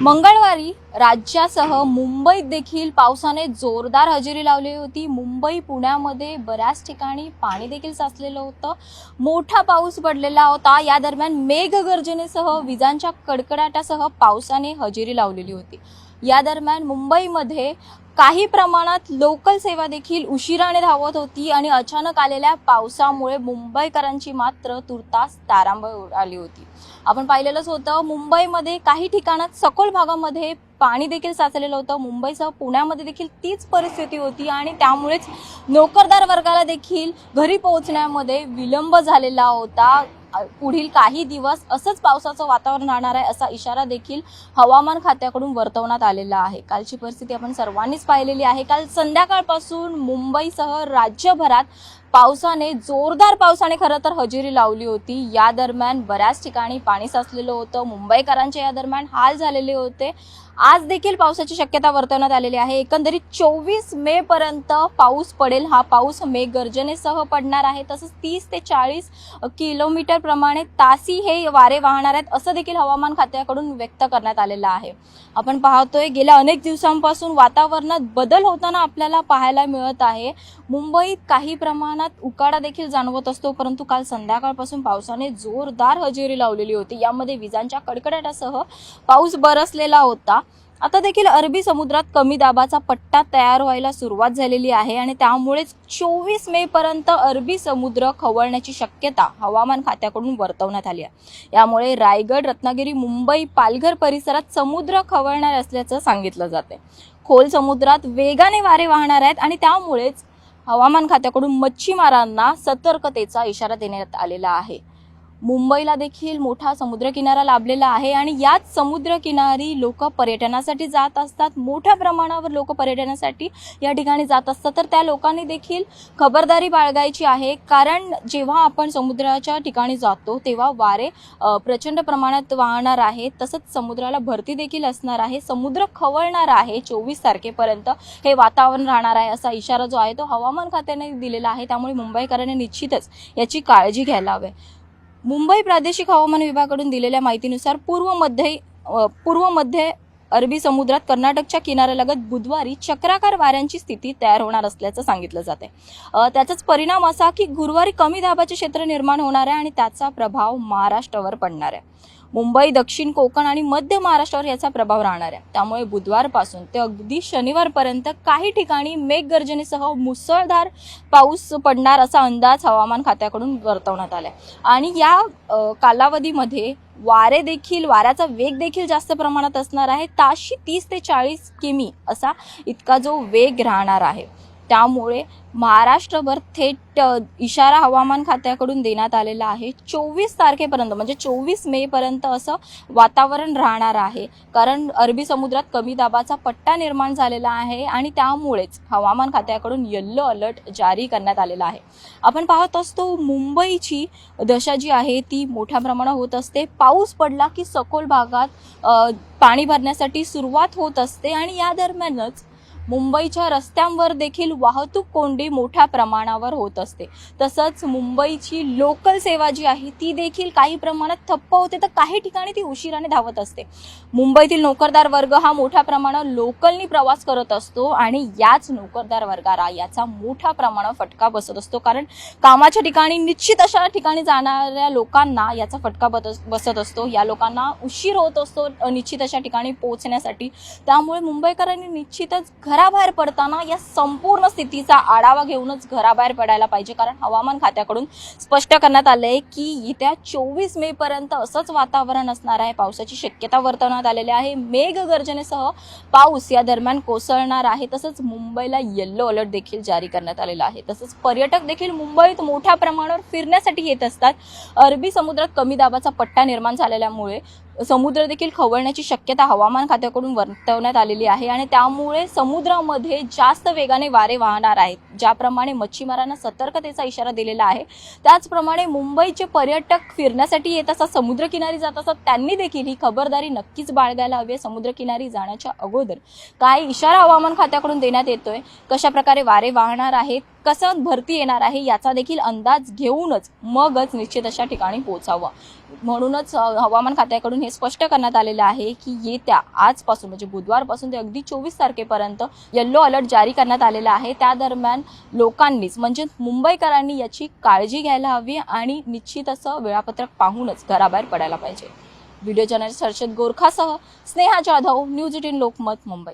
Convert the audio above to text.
मंगळवारी राज्यासह मुंबईत देखील पावसाने जोरदार हजेरी लावली होती। मुंबई पुण्यामध्ये बऱ्याच ठिकाणी पाणी देखील साचलेलं होतं। मोठा पाऊस पडलेला होता। या दरम्यान मेघगर्जनेसह विजांच्या कडकडाटासह पावसाने हजेरी लावलेली होती। या दरम्यान मुंबईमध्ये काही प्रमाणात लोकल सेवा देखील उशिराने धावत होती आणि अचानक आलेल्या पावसामुळे मुंबईकरांची मात्र तुर्तास तारांबळ उडाली होती। आपण पाहिलेलंच होतं, मुंबईमध्ये काही ठिकाणात सखोल भागामध्ये पाणी देखील साचलेलं होतं। मुंबईसह पुण्यामध्ये देखील तीच परिस्थिती होती आणि त्यामुळेच नोकरदार वर्गाला देखील घरी पोहोचण्यामध्ये विलंब झालेला होता। पुढील काही दिवस असंच पावसाचं वातावरण राहणार आहे असा इशारा देखील हवामान खात्याकडून वर्तवण्यात आलेला आहे। कालची परिस्थिती आपण सर्वांनीच पाहिलेली आहे। काल संध्याकाळपासून मुंबईसह राज्यभरात जोरदार पावसाने खरं तर हजेरी लावली होती। या दरम्यान बऱ्याच ठिकाणी पाणी साचलेलं होतं। मुंबईकरांचे या दरम्यान हाल झालेले होते। आज देखील पावसाची शक्यता वर्तवण्यात आलेली आहे। एकंदरीत 24 मे पर्यंत पाऊस पडेल। हा पाऊस मेघगर्जनेसह पडणार आहे। तसंच 30 ते 40 किलोमीटर प्रमाणे तासी हे वारे वाहणार आहेत असं देखील हवामान खात्याकडून व्यक्त करण्यात आलेलं आहे। आपण पाहतोय गेल्या अनेक दिवसांपासून वातावरणात बदल होताना आपल्याला पाहायला मिळत आहे। मुंबईत काही प्रमाणात उकाडा देखील जाणवत असतो, परंतु काल संध्याकाळपासून पावसाने जोरदार हजेरी लावलेली होती। यामध्ये विजांच्या कडकडाटासह पाऊस बरसलेला होता। आता देखील अरबी समुद्रात कमी दाबाचा पट्टा तयार व्हायला सुरुवात झालेली आहे आणि त्यामुळेच 24 मे पर्यंत अरबी समुद्र खवळण्याची शक्यता हवामान खात्याकडून वर्तवण्यात आली आहे। यामुळे रायगड, रत्नागिरी, मुंबई, पालघर परिसरात समुद्र खवळणार असल्याचं सांगितलं जाते। खोल समुद्रात वेगाने वारे वाहणार आहेत आणि त्यामुळेच हवामान खात्याकडून मच्छीमारांना सतर्कतेचा इशारा देण्यात आलेला आहे। मुंबईला देखील मोठा समुद्रकिनारा लाभलेला आहे आणि याच समुद्रकिनारी लोक पर्यटनासाठी जात असतात। मोठ्या प्रमाणावर लोक पर्यटनासाठी या ठिकाणी जात असतात, तर त्या लोकांनी देखील खबरदारी बाळगायची आहे। कारण जेव्हा आपण समुद्राच्या ठिकाणी जातो तेव्हा वारे प्रचंड प्रमाणात वाहणार आहे। तसंच समुद्राला भरती देखील असणार आहे। समुद्र खवळणार आहे। 24 तारखेपर्यंत हे वातावरण राहणार आहे असा इशारा जो आहे तो हवामान खात्याने दिलेला आहे। त्यामुळे मुंबईकरांनी निश्चितच याची काळजी घ्यायला हवी। मुंबई प्रादेशिक हवामान विभागाकडून दिलेल्या माहितीनुसार पूर्व मध्य अरबी समुद्रात कर्नाटकच्या किनाऱ्यालगत बुधवारी चक्राकार वाऱ्यांची स्थिती तयार होणार असल्याचं सांगितलं जाते। त्याचाच परिणाम असा की गुरुवारी कमी दाबाचे क्षेत्र निर्माण होणार आहे आणि त्याचा प्रभाव महाराष्ट्रावर पडणार आहे। मुंबई, दक्षिण कोकण आणि मध्य महाराष्ट्रावर याचा प्रभाव राहणार आहे। त्यामुळे बुधवारपासून ते अगदी शनिवारपर्यंत काही ठिकाणी मेघगर्जनेसह मुसळधार पाऊस पडणार असा अंदाज हवामान खात्याकडून वर्तवण्यात आलाय आणि या कालावधीमध्ये वाऱ्याचा वेग देखील जास्त प्रमाणात असणार आहे। ताशी 30 ते 40 किमी असा इतका जो वेग राहणार आहे। त्यामुळे महाराष्ट्रभर थेट इशारा हवामान खात्याकडून देण्यात आलेला आहे। 24 तारखेपर्यंत म्हणजे 24 मे पर्यंत असं वातावरण राहणार आहे। कारण अरबी समुद्रात कमी दाबाचा पट्टा निर्माण झालेला आहे आणि त्यामुळेच हवामान खात्याकडून येलो अलर्ट जारी करण्यात आलेला आहे। आपण पाहत असतो मुंबईची दशा जी आहे ती मोठ्या प्रमाणात होत असते। पाऊस पडला की सखोल भागात पाणी भरण्यासाठी सुरुवात होत असते आणि या दरम्यानच मुंबईच्या रस्त्यांवर देखील वाहतूक कोंडी मोठ्या प्रमाणावर होत असते। तसंच मुंबईची लोकल सेवा जी आहे ती देखील काही प्रमाणात ठप्प होते, तर काही ठिकाणी ती उशिराने धावत असते। मुंबईतील नोकरदार वर्ग हा मोठ्या प्रमाणात लोकलनी प्रवास करत असतो आणि याच नोकरदार वर्गाला याचा मोठ्या प्रमाणात फटका बसत असतो। कारण कामाच्या ठिकाणी निश्चित अशा ठिकाणी जाणाऱ्या लोकांना याचा फटका बसत असतो। या लोकांना उशीर होत असतो निश्चित अशा ठिकाणी पोहोचण्यासाठी। त्यामुळे मुंबईकरांनी निश्चितच घराबाहेर पडताना या संपूर्ण स्थितीचा आढावा घेऊनच घराबाहेर पडायला पाहिजे। कारण हवामान खात्याकडून स्पष्ट करण्यात आलंय की येत्या 24 मे पर्यंत असंच वातावरण असणार आहे। पावसाची शक्यता वर्तवण्यात आलेली आहे। मेघगर्जनेसह पाऊस या दरम्यान कोसळणार आहे। तसंच मुंबईला येलो अलर्ट देखील जारी करण्यात आलेला आहे। तसंच पर्यटक देखील मुंबईत मोठ्या प्रमाणावर फिरण्यासाठी येत असतात। अरबी समुद्रात कमी दाबाचा पट्टा निर्माण झालेल्यामुळे समुद्र देखील खवळण्याची शक्यता हवामान खात्याकडून वर्तवण्यात आलेली आहे आणि त्यामुळे समुद्रामध्ये जास्त वेगाने वारे वाहणार आहेत। ज्याप्रमाणे मच्छीमारांना सतर्कतेचा इशारा दिलेला आहे, त्याचप्रमाणे मुंबईचे पर्यटक फिरण्यासाठी येत असतात, समुद्रकिनारी जात असतात, त्यांनी देखील ही खबरदारी नक्कीच बाळगायला हवी। समुद्रकिनारी जाण्याच्या अगोदर काय इशारा हवामान खात्याकडून देण्यात येतोय, कशा प्रकारे वारे वाहणार आहेत कसं भरती येणार आहे याचा देखील अंदाज घेऊनच मगच निश्चित अशा ठिकाणी पोहोचावं. म्हणूनच हवामान खात्याकडून हे स्पष्ट करण्यात आलेलं आहे की येत्या आजपासून म्हणजे बुधवारपासून ते अगदी 24 तारखेपर्यंत येलो अलर्ट जारी करण्यात आलेला आहे. त्या दरम्यान लोकांनीच म्हणजे मुंबईकरांनी याची काळजी घ्यायला हवी आणि निश्चित असं वेळापत्रक पाहूनच घराबाहेर पडायला पाहिजे. व्हिडिओ जर्नलिस्ट हर्षद गोरखासह स्नेहा जाधव, न्यूज 18 लोकमत, मुंबई.